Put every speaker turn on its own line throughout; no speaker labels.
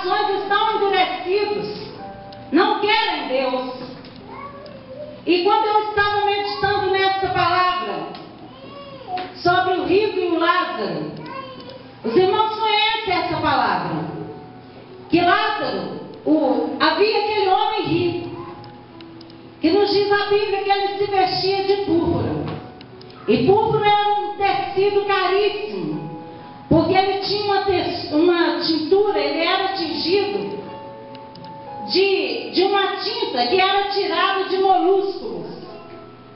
corações estão endurecidos, não querem Deus. E quando eu estava meditando nessa palavra, sobre o rico e o Lázaro, os irmãos conhecem essa palavra, que Lázaro, havia aquele homem rico, que nos diz a Bíblia que ele se vestia de púrpura, e púrpura era um tecido caríssimo, porque ele tinha uma tintura, ele era tingido de uma tinta que era tirada de moluscos,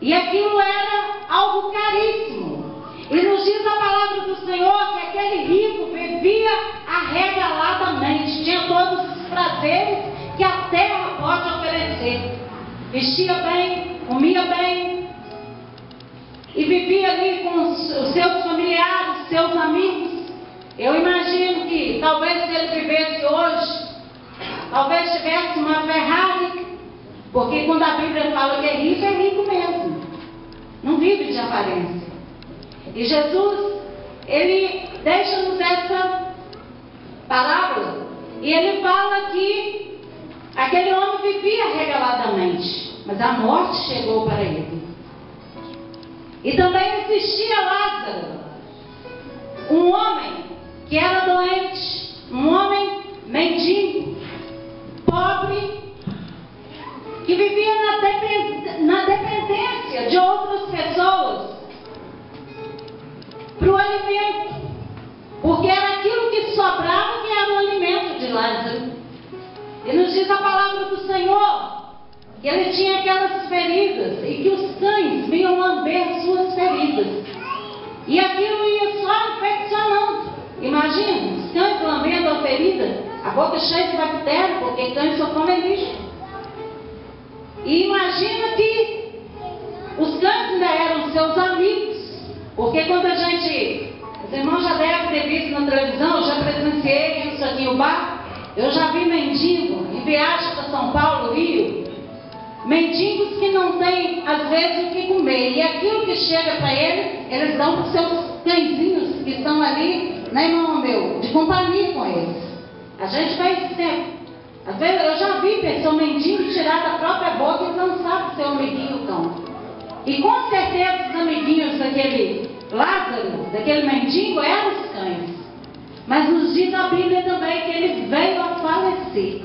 e aquilo era algo caríssimo. E nos diz a palavra do Senhor que aquele rico vivia arregaladamente, tinha todos os prazeres que a terra pode oferecer, vestia bem, comia bem, e vivia ali com os seus familiares, seus amigos. Eu imagino que talvez se ele vivesse hoje, talvez tivesse uma Ferrari, porque quando a Bíblia fala que é rico mesmo, não vive de aparência. E Jesus, ele deixa-nos essa parábola, e ele fala que aquele homem vivia regaladamente, mas a morte chegou para ele. E também existia Lázaro, um homem que era doente, um homem mendigo, pobre, que vivia na dependência de outras pessoas para o alimento, porque era aquilo que sobrava que era o alimento de Lázaro. E nos diz a palavra do Senhor que ele tinha aquelas feridas e que os cães vinham lamber suas feridas, e aquilo ia só infeccionando. Imagina, os cães lambendo a ferida, a boca cheia de bactérias, porque cães só comem lixo. E imagina que os cães ainda eram seus amigos, porque quando a gente, os irmãos já devem ter visto na televisão, eu já presenciei isso aqui no bar, eu já vi mendigo em viagem para São Paulo, Rio, mendigos que não têm às vezes o que comer, e aquilo que chega para eles, eles dão para os seus cãezinhos que estão ali, né, irmão meu, de companhia com eles. A gente faz sempre. Às vezes eu já vi pessoa mendigo tirar da própria boca e lançar para o seu amiguinho cão. E com certeza os amiguinhos daquele Lázaro, daquele mendigo, eram os cães. Mas nos diz a Bíblia também que ele veio a falecer.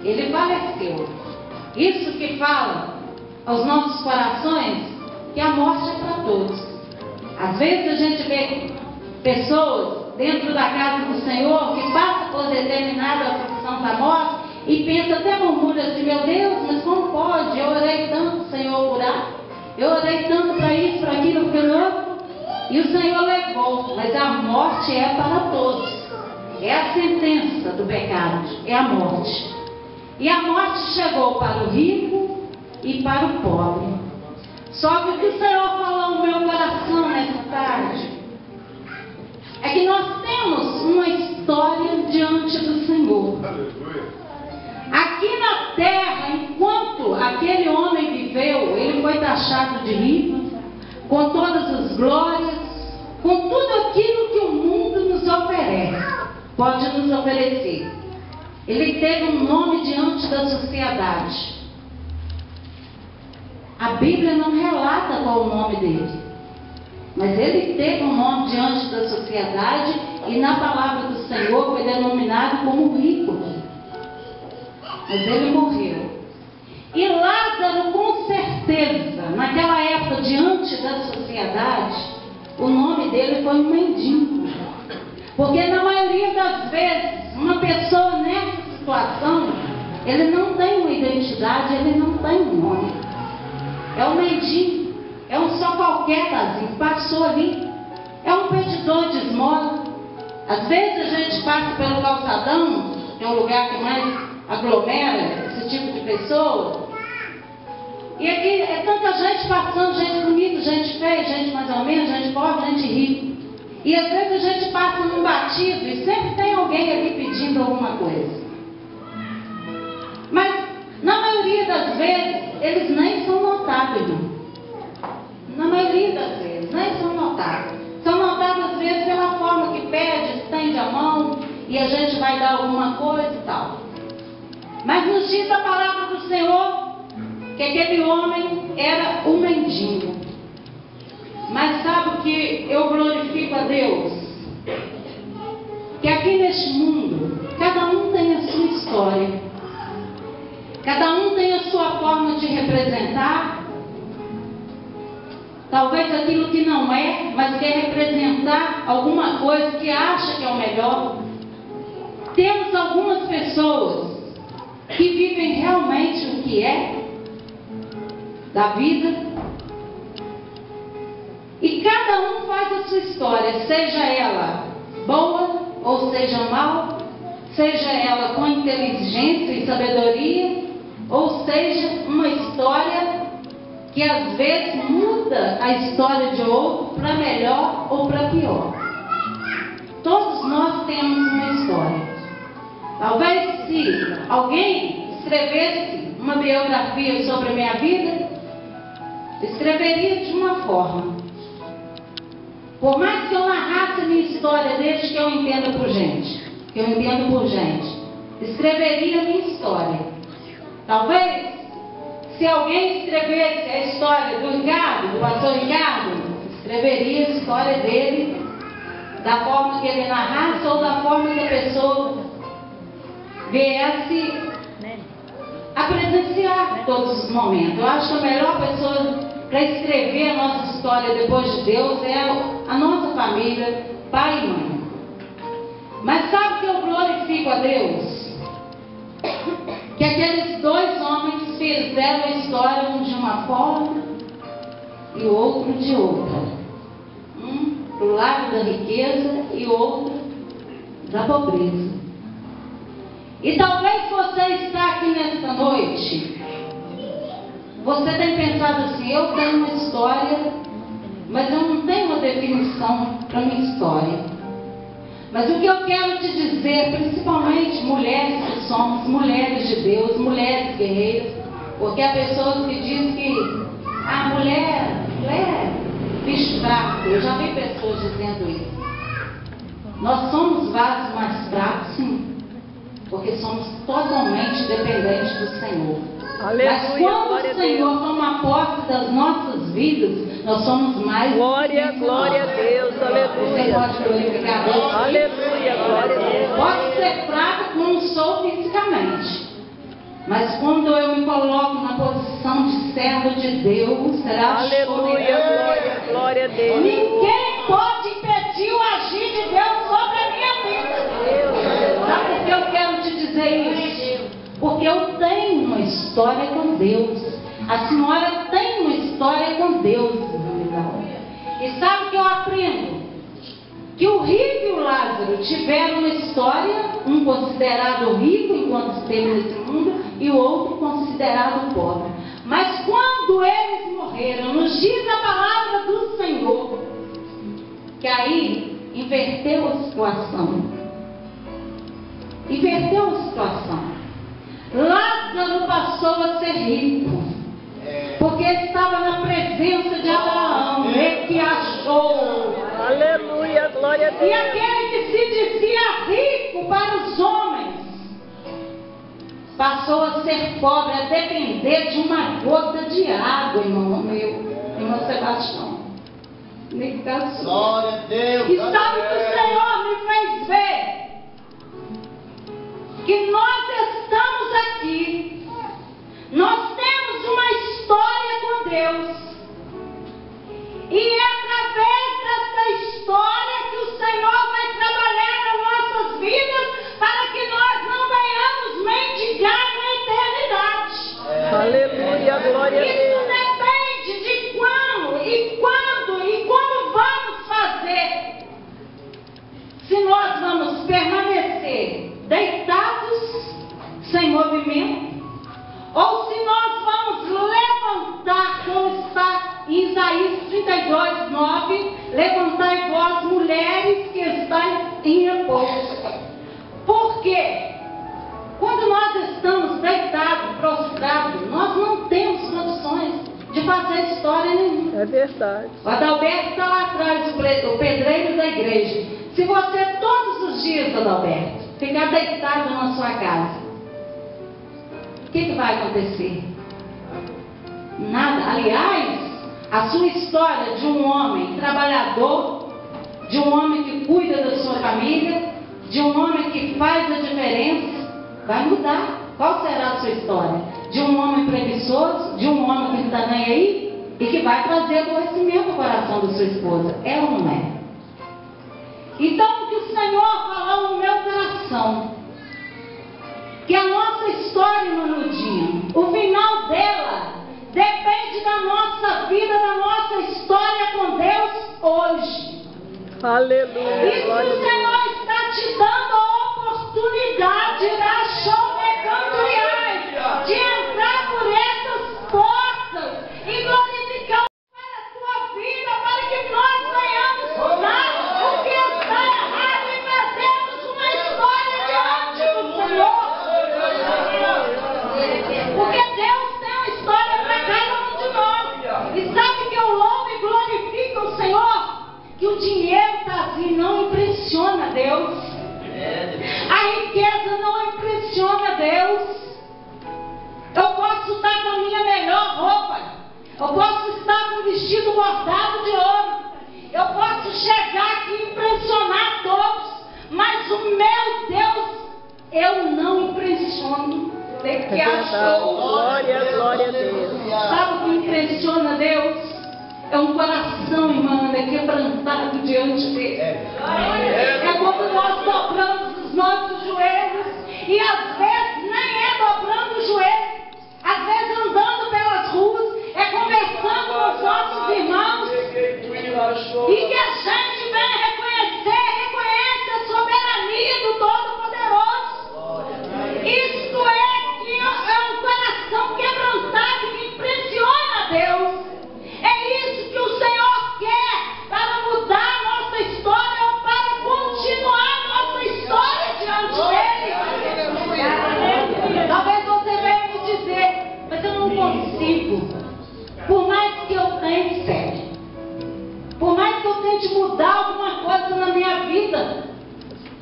Ele faleceu. Isso que fala aos nossos corações que a morte é para todos. Às vezes a gente vê pessoas dentro da casa do Senhor que passam por determinada aflição da morte e pensa, até murmura assim, meu Deus, mas como pode? Eu orei tanto, Senhor, curar. Eu orei tanto para isso, para aquilo, para aquilo outro. E o Senhor levou, mas a morte é para todos. É a sentença do pecado, é a morte. E a morte chegou para o rico e para o pobre. Só que o que o Senhor falou no meu coração nessa tarde é que nós temos uma história diante do Senhor. Aqui na terra, enquanto aquele homem viveu, ele foi taxado de rico, com todas as glórias, com tudo aquilo que o mundo nos oferece, pode nos oferecer. Ele teve um nome diante da sociedade. A Bíblia não relata qual o nome dele, mas ele teve um nome diante da sociedade, e na palavra do Senhor foi denominado como rico. Mas ele morreu. E Lázaro, com certeza, naquela época, diante da sociedade, o nome dele foi um mendigo. Porque na maioria das vezes, uma pessoa nessa situação, ele não tem uma identidade, ele não tem um nome. É um mendigo, é um só qualquer casinho, passou ali, é um pedidor de esmola. Às vezes a gente passa pelo calçadão, que é um lugar que mais aglomera esse tipo de pessoa, e aqui é tanta gente passando, gente bonita, gente feia, gente mais ou menos, gente pobre, gente rica. E às vezes a gente passa num batido e sempre tem alguém ali pedindo alguma coisa. Mas na maioria das vezes eles nem são notáveis, não. Na maioria das vezes nem são notáveis. São notáveis às vezes pela forma que pede, estende a mão. e a gente vai dar alguma coisa e tal. Mas nos diz a palavra do Senhor que aquele homem era um mendigo. Mas sabe o que eu glorifico a Deus? Que aqui neste mundo, cada um tem a sua história. Cada um tem a sua forma de representar. Talvez aquilo que não é, mas quer representar alguma coisa que acha que é o melhor. Temos algumas pessoas que vivem realmente o que é da vida. E cada um faz a sua história, seja ela boa ou seja mal, seja ela com inteligência e sabedoria, ou seja uma história que às vezes muda a história de outro para melhor ou para pior. Todos nós temos uma história. Talvez se alguém escrevesse uma biografia sobre a minha vida, escreveria de uma forma. Por mais que eu narrasse a minha história desde que eu entendo por gente, escreveria a minha história. Talvez, se alguém escrevesse a história do Ricardo, do pastor Ricardo, escreveria a história dele da forma que ele narrasse ou da forma que a pessoa viesse a presenciar todos os momentos. Eu acho que a melhor pessoa para escrever a nossa história depois de Deus é a nossa família, pai e mãe. Mas sabe que eu glorifico a Deus? Que aqueles dois homens fizeram a história, um de uma forma e o outro de outra. Um do lado da riqueza e outro da pobreza. E talvez você está aqui nesta noite, você tem pensado assim, eu tenho uma história, mas eu não tenho uma definição para a minha história. Mas o que eu quero te dizer, principalmente mulheres que somos mulheres de Deus, mulheres guerreiras, porque há pessoas que dizem que a mulher é bicho fraco. Eu já vi pessoas dizendo isso. Nós somos vasos mais fracos, sim, porque somos totalmente dependentes do Senhor. Aleluia, mas quando o Senhor toma posse das nossas vidas, nós somos mais.
Glória a Deus, aleluia.
Você pode glorificar a Deus.
Aleluia, glória a Deus.
Pode ser fraco como sou fisicamente, mas quando eu me coloco na posição de servo de Deus, será
aleluia, glória a Deus.
Ninguém pode impedir o agir de Deus sobre a minha vida. Sabe por que eu quero te dizer isso? Porque eu tenho uma história com Deus. A senhora tem uma história com Deus. E sabe o que eu aprendo? Que o rico e o Lázaro tiveram uma história, um considerado rico enquanto esteve nesse mundo e o outro considerado pobre. Mas quando eles morreram, nos diz a palavra do Senhor, que aí inverteu a situação. Inverteu a situação. Lázaro passou a ser rico, porque estava na presença de Abraão, ele que achou.
Aleluia, glória a Deus.
E aquele que se dizia rico para os homens, passou a ser pobre, a depender de uma gota de água, irmão Sebastião.
Glória a Deus.
E sabe que o Senhor me fez ver? Que nós estamos aqui, nós temos uma história com Deus, e é através dessa história que o Senhor vai trabalhar nas nossas vidas, para que nós não venhamos mendigar na eternidade.
Aleluia, glória a Deus.
Isso depende de quando e como vamos fazer. Se nós vamos permanecer deitados, sem movimento, ou se nós vamos levantar, como está em Isaías 32, 9, levantai vós, mulheres que estáis em repouso. Por quê? Quando nós estamos deitados, prostrados, nós não temos condições de fazer história nenhuma.
É verdade.
O Adalberto está lá atrás, o pedreiro da igreja. Se você todos os quantos dias, Adalberto, ficar deitado na sua casa, o que vai acontecer? Nada. Aliás, a sua história de um homem trabalhador, de um homem que cuida da sua família, de um homem que faz a diferença, vai mudar. Qual será a sua história? De um homem preguiçoso, de um homem que não está nem aí e que vai trazer aborrecimento ao coração da sua esposa. É ou não é? Então, o que o Senhor falou no meu coração, que a nossa história, Manudinho, o final dela depende da nossa vida, da nossa história com Deus hoje.
Aleluia.
E se o Senhor está te dando a oportunidade de entrar por essas portas e glorificar para a tua vida, para que nós venhamos mudar o que está errado e trazemos uma história diante do Senhor. Porque Deus tem uma história para cada um de nós. E sabe que eu louvo e glorifico o Senhor? Que o dinheiro não impressiona Deus. A riqueza não impressiona Deus. Eu posso estar com a minha melhor roupa, eu posso estar com um vestido bordado de ouro, eu posso chegar aqui e impressionar todos, mas o meu Deus, eu não impressiono. Que achou?
Glória, glória a Deus.
Sabe o que impressiona Deus? É um coração, irmã, quebrantado diante dele. É quando nós dobramos os nossos joelhos, e às vezes nem é dobrando o joelho, às vezes andando pelas ruas, é conversando com os nossos irmãos, e que a gente vem reconhece a soberania do Todo-Poderoso. Isto é um coração quebrantado que impressiona a Deus. É isso que o Senhor quer para mudar a nossa história ou para continuar a nossa história diante dele. Talvez você venha me dizer, mas eu não consigo. Por mais que eu tente, fé, por mais que eu tente mudar alguma coisa na minha vida,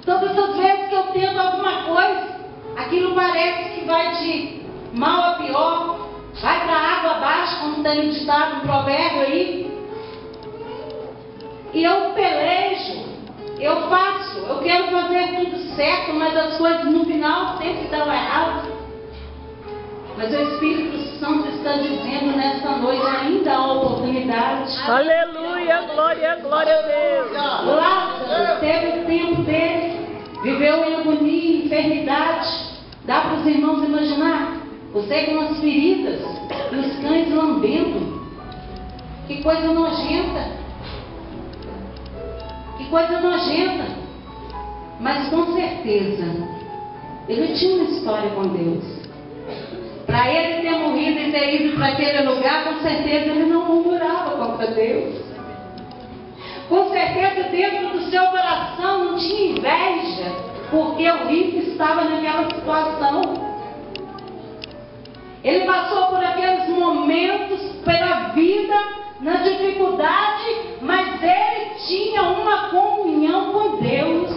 todas as vezes que eu tento alguma coisa, aquilo parece que vai de mal a pior. Vai para a água abaixo, como tem ditado um provérbio aí. E eu pelejo, eu faço, eu quero fazer tudo certo, mas as coisas no final sempre dão errado. Mas o Espírito Santo está dizendo nesta noite, ainda há oportunidade.
Aleluia, glória, glória a Deus.
Lázaro teve o tempo dele, viveu em agonia, enfermidade. Dá para os irmãos imaginar? Você com as feridas e os cães lambendo. Que coisa nojenta. Que coisa nojenta. Mas com certeza, ele tinha uma história com Deus. Para ele ter morrido e ter ido para aquele lugar, com certeza ele não murmurava contra Deus. Com certeza dentro do seu coração não tinha inveja, porque o rico estava naquela situação. Ele passou por aqueles momentos pela vida, na dificuldade, mas ele tinha uma comunhão com Deus.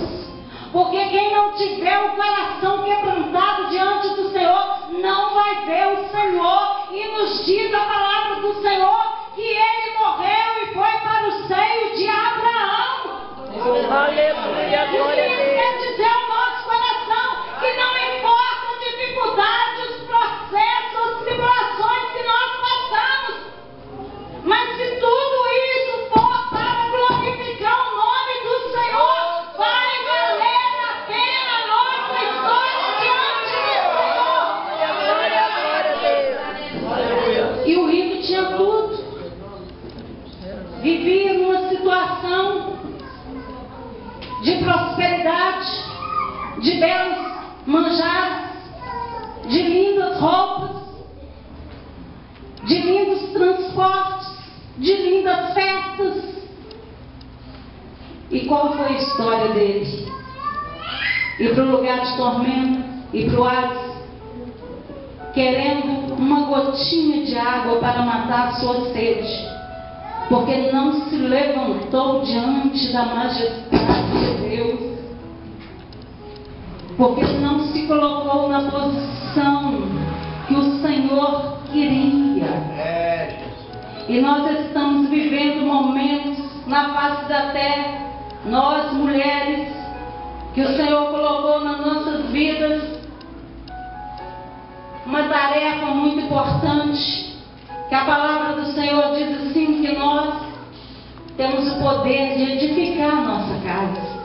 Porque quem não tiver o coração quebrantado diante do Senhor, não vai ver o Senhor. E nos diz a palavra do Senhor que ele morreu e foi para o seio de Abraão.
Aleluia, glória a Deus.
Quer dizer ao nosso coração que não importa a dificuldade, os processos, as tribulações que nós passamos, mas se tudo isso for para glorificar o nome do Senhor, vai valer a pena a nossa história diante do Senhor.
Glória a Deus.
E o rico tinha tudo, vivia numa situação de prosperidade, de belos manjares, de lindas roupas, de lindos transportes, de lindas festas. E qual foi a história dele? Ir para o lugar de tormento, ir para o Hades, querendo uma gotinha de água para matar a sua sede, porque não se levantou diante da majestade de Deus. porque não se colocou na posição que o Senhor queria. E nós estamos vivendo momentos na face da terra, nós mulheres, que o Senhor colocou nas nossas vidas uma tarefa muito importante, que a palavra do Senhor diz assim, que nós temos o poder de edificar a nossa casa.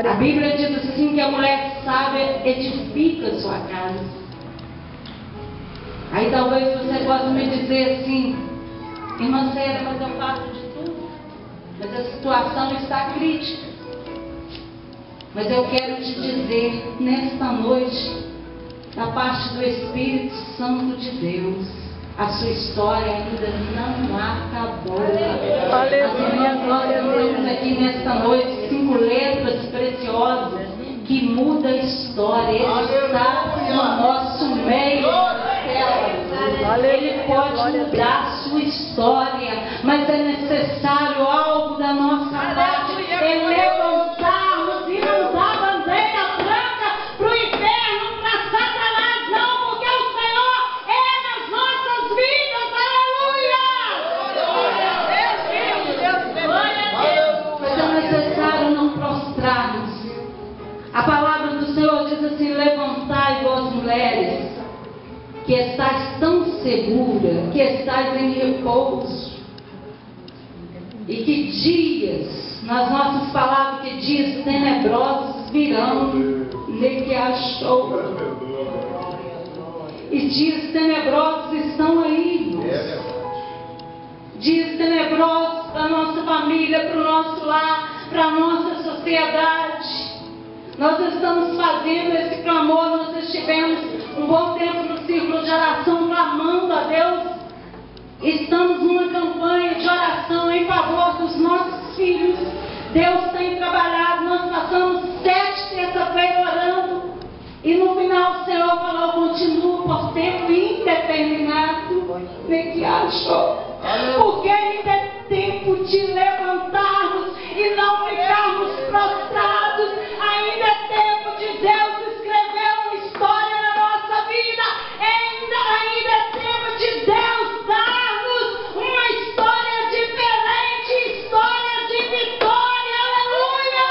A Bíblia diz assim, que a mulher sábia edifica a sua casa. Aí talvez você possa me dizer assim, irmã Célia, mas eu faço de tudo, mas a situação está crítica. Mas eu quero te dizer, nesta noite, da parte do Espírito Santo de Deus, a sua história ainda não acabou.
Aleluia, glória a
Nós
Deus.
temos aqui nesta noite 5 letras preciosas que mudam a história. Ele está no nosso meio. Ele pode mudar a sua história, mas é necessário algo da nossa parte. É levantarmos e não dar bandeira branca para o inferno, para Satanás, não, porque o Senhor é nas nossas vidas. Aleluia! Mas é necessário não prostrarmos. A palavra do Senhor diz assim: levantai vós mulheres, que estais tão segura, que estais em repouso, e que dias, nas nossas palavras, que dias tenebrosos virão, nem que achou. E dias tenebrosos estão aí, irmãos. Dias tenebrosos para a nossa família, para o nosso lar, para a nossa sociedade. Nós estamos fazendo esse clamor, nós estivemos um bom tempo no círculo de oração clamando a Deus. Estamos numa campanha de oração em favor dos nossos filhos. Deus tem trabalhado, nós passamos 7 terça-feira orando. E no final o Senhor falou: continua por tempo indeterminado. Nem que achou. Porque ainda é tempo de levantarmos e não ficarmos prostrados. Ainda é tempo de Deus escrever uma história na nossa vida. Ainda é tempo de Deus dar-nos uma história diferente, história de vitória. Aleluia!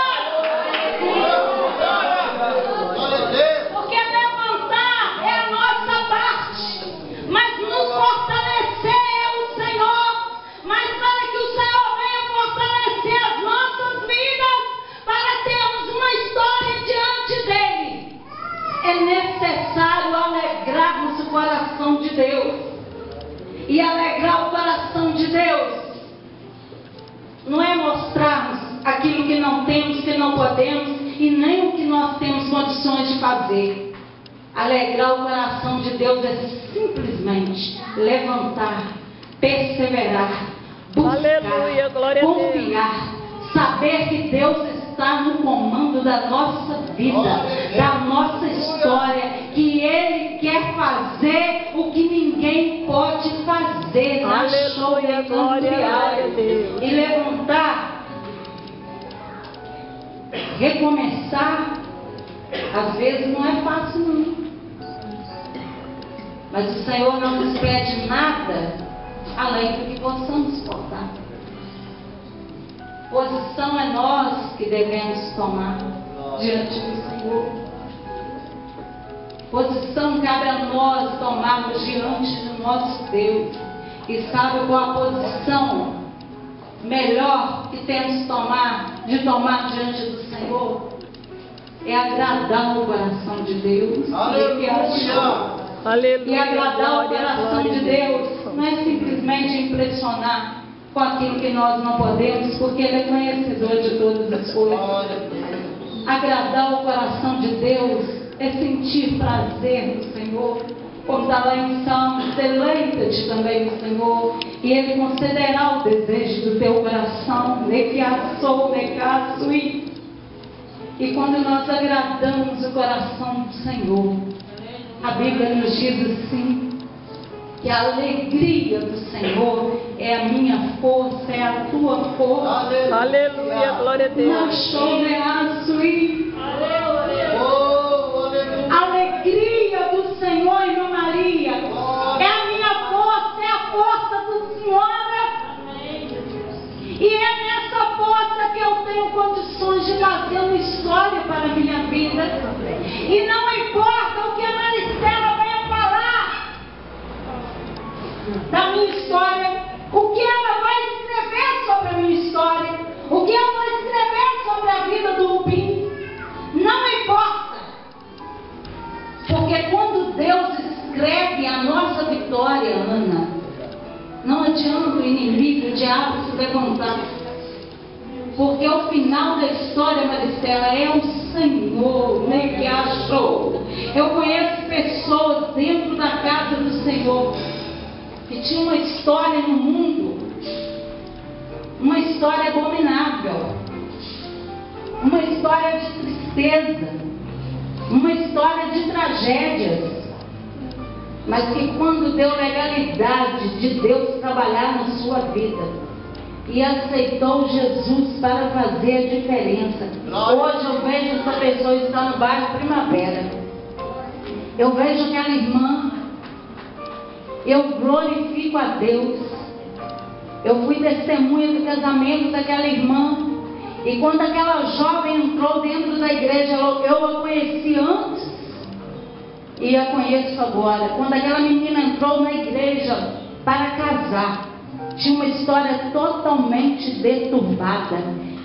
Porque levantar é a nossa parte, mas nos fortalecer é o Senhor. Mas para que o Senhor venha fortalecer as nossas vidas, para termos uma história diante dele, é necessário alegrarmos o coração de Deus. E alegrar o coração de Deus não é mostrarmos aquilo que não temos, que não podemos, e nem o que nós temos condições de fazer. Alegrar o coração de Deus é simplesmente levantar, perseverar, buscar,
Aleluia, glória a Deus.
confiar, saber que Deus está no comando da nossa vida, da nossa história, que Ele quer fazer o que ninguém pode fazer.
Aleluia, glória a Deus.
E levantar, recomeçar, às vezes não é fácil não. Mas o Senhor não nos pede nada além do que possamos suportar. Posição é nós que devemos tomar diante do Senhor. Posição cabe a nós tomarmos diante do nosso Deus. E sabe qual a posição melhor que temos de tomar diante do Senhor? É agradar o coração de Deus.
Aleluia.
E agradar o coração de Deus não é simplesmente impressionar com aquilo que nós não podemos, porque Ele é conhecedor de todas as coisas. Agradar o coração de Deus é sentir prazer no Senhor. Como está lá em Salmos: deleita-te também no Senhor, e Ele concederá o desejo do teu coração. E quando nós agradamos o coração do Senhor, a Bíblia nos diz assim, que a alegria do Senhor é a minha força, é a tua força.
Aleluia, glória a Deus.
Aleluia. história para a minha vida. E não importa o que a Maristela vai falar da minha história, o que ela vai escrever sobre a minha história, o que ela vai escrever sobre a vida do Rubim, não importa. Porque quando Deus escreve a nossa vitória, Ana, não adianta o inimigo, o diabo se levantar. Porque o final da história, Maristela, é o Senhor, né, que achou. Eu conheço pessoas dentro da casa do Senhor que tinham uma história no mundo, uma história abominável, uma história de tristeza, uma história de tragédias, mas que quando deu legalidade de Deus trabalhar na sua vida e aceitou Jesus para fazer a diferença, hoje eu vejo essa pessoa estar no bairro Primavera, eu vejo aquela irmã, eu glorifico a Deus. Eu fui testemunha do casamento daquela irmã, e quando aquela jovem entrou dentro da igreja, eu a conheci antes e a conheço agora. Quando aquela menina entrou na igreja para casar, tinha uma história totalmente deturbada,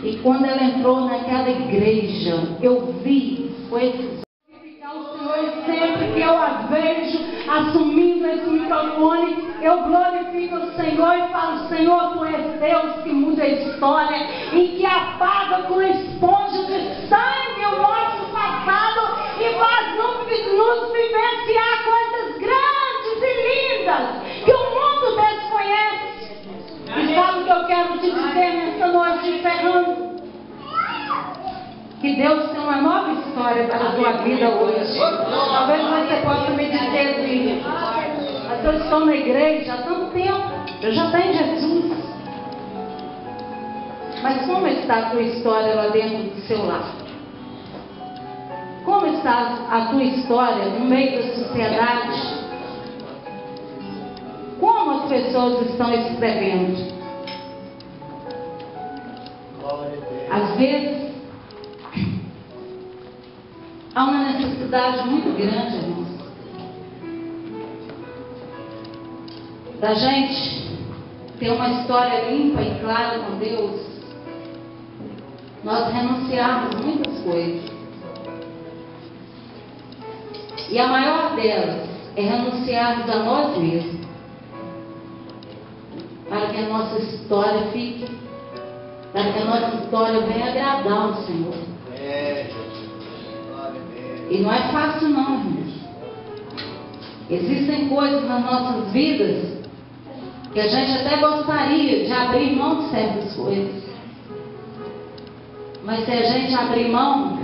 e quando ela entrou naquela igreja, eu vi, foi o Senhor, sempre que eu a vejo assumindo esse microfone, eu glorifico o Senhor e falo: Senhor, Tu és Deus que muda a história e que apaga com esponja de sangue o nosso passado e faz nos vivenciar coisas grandes e lindas que o mundo desconhece. E sabe o que eu quero te dizer nessa noite, encerrando? Que Deus tem uma nova história para a tua vida hoje. Talvez você possa me dizer assim: mas eu estou na igreja há tanto tempo, eu já tenho Jesus. Mas como está a tua história lá dentro do seu lar? Como está a tua história no meio da sociedade? Como as pessoas estão escrevendo? Às vezes há uma necessidade muito grande, irmãos, da gente ter uma história limpa e clara com Deus, nós renunciarmos muitas coisas. E a maior delas é renunciarmos a nós mesmos, para que a nossa história fique, para que a nossa história venha agradar ao Senhor. E não é fácil não, irmãos. Existem coisas nas nossas vidas que a gente até gostaria de abrir mão de certas coisas. Mas se a gente abrir mão,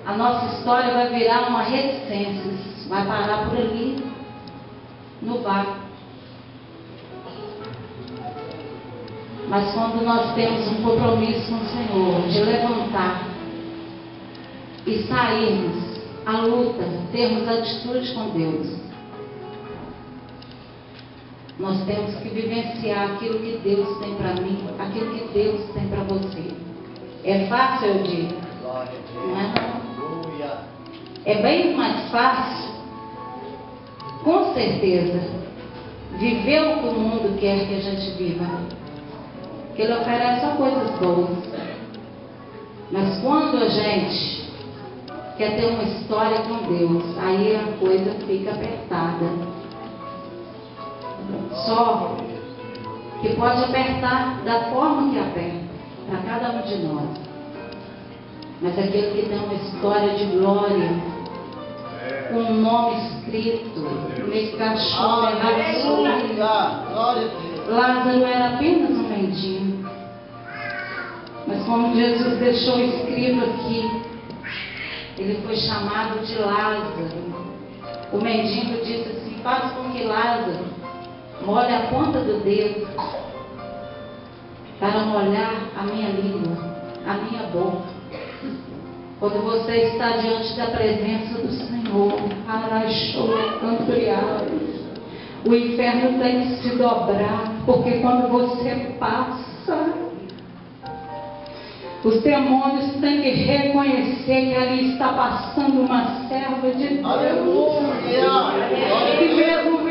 a nossa história vai virar uma reticência, vai parar por ali, no vácuo. Mas quando nós temos um compromisso com o Senhor, de levantar e sairmos à luta, termos atitude com Deus, nós temos que vivenciar aquilo que Deus tem para mim, aquilo que Deus tem para você. É fácil, eu digo? Não é não. É bem mais fácil, com certeza, viver o que o mundo quer que a gente viva. Que Ele oferece só coisas boas. Mas quando a gente quer ter uma história com Deus, aí a coisa fica apertada. Só que pode apertar da forma que aperta, para cada um de nós. Mas aquele que tem uma história de glória, com um nome escrito, Lázaro era apenas um mendigo. Mas como Jesus deixou escrito aqui, ele foi chamado de Lázaro. O mendigo disse assim: faz com que Lázaro molhe a ponta do dedo para molhar a minha língua, a minha boca. Quando você está diante da presença do Senhor, o inferno tem que se dobrar, porque quando você passa, Os demônios têm que reconhecer que ali está passando uma serva de Deus.
Aleluia.
E mesmo